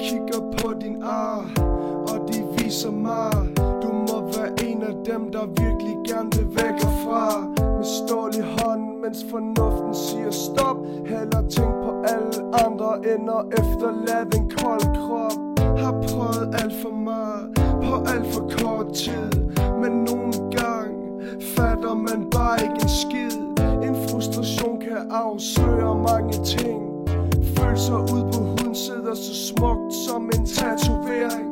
kigger på din ar, og de viser mig, du må være en af dem, der virkelig gerne vil væk herfra. Med stål i hånden, mens fornuften siger stop. Heller tænk på alle andre, end at efterlade en kold krop. Har prøvet alt for meget, på alt for kort tid, men nogle gange fatter man bare ikke en skid. En frustration kan afsløre mange ting. Følelser ud på huden sidder så smukt som en tatovering.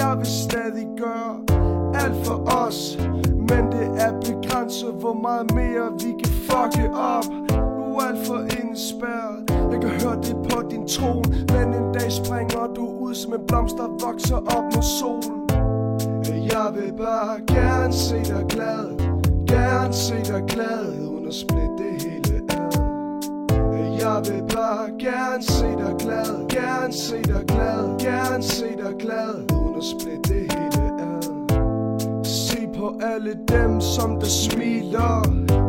Jeg vil stadig gøre alt for os, men det er begrænset, hvor meget mere vi kan fucke op. Du er alt for indespærret, jeg kan høre det på din tron, men en dag springer du ud som en blomst, der vokser op mod solen. Jeg vil bare gerne se dig glad, gerne se dig glad, uden at splitte det hele ad. Jeg vil bare gerne se dig glad, gerne se dig glad, gerne se dig glad, uden at splitte det hele ad. Se på alle dem, som der smiler,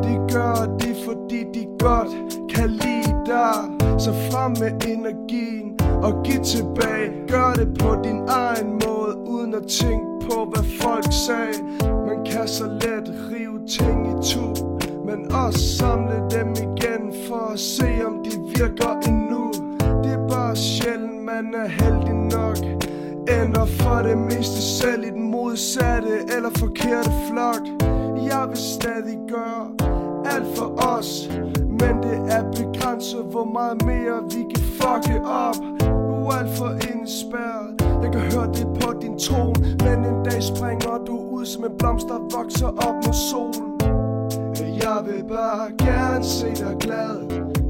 de gør det, fordi de godt kan lide dig. Så frem med energien og giv tilbage. Gør det på din egen måde, uden at tænke på hvad folk sagde. Man kan så let rive ting i tu, men også samle dem igen for at se om de virker endnu. Det er bare sjældent man er heldig nok, ender for det meste selv i den modsatte eller forkerte flok. Jeg vil stadig gøre alt for os, men det er begrænset, hvor meget mere vi kan fucke op. Du er alt for indespærret, jeg kan høre det på din tron, men en dag springer du ud som en blomst, der vokser op mod solen. Jeg vil bare gerne se dig glad,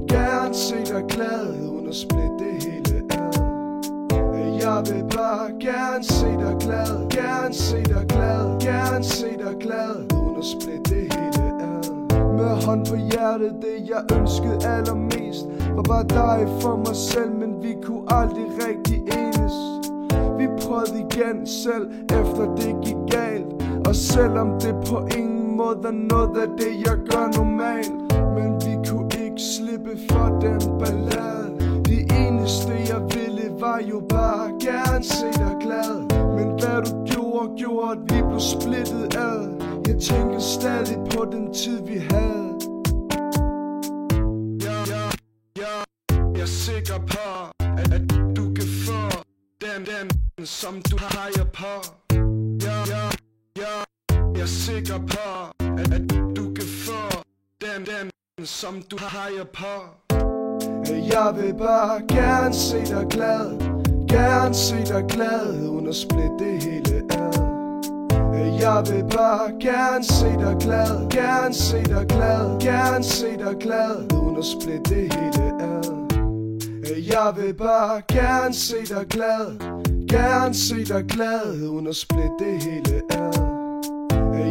gerne se dig glad, uden at splitte det hele ad. Jeg vil bare gerne se dig glad, gerne se dig glad, gerne se dig glad, uden at splitte det hele ad. Med hånd på hjertet, det jeg ønskede allermest var bare dig for mig selv, men vi kunne aldrig rigtig enes. Vi prøvede igen selv, efter det gik galt, og selvom det på ingen måde er noget af det jeg gør normalt, men vi kunne ikke slippe for den ballade. Det eneste jeg ville var jo bare gerne se dig glad, men hvad du gjorde at vi blev splittet ad. Jeg tænker stadig på den tid vi havde. Jeg er sikker på at du kan få den som du har på. Jeg er sikker på at du kan få den som du har på. Jeg vil bare gerne se dig glad, gerne se dig glad, uden at splitte det hele ad. Jeg vil bare gerne se dig glad, gerne se dig glad, gerne se dig glad, uden at splitte det hele ad. Jeg vil bare gerne se dig glad, gerne se dig glad, uden at splitte det hele ad.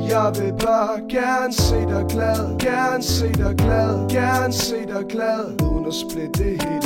Jeg vil bare gerne se dig glad, gerne se dig glad, gerne se dig glad, uden at splitte det hele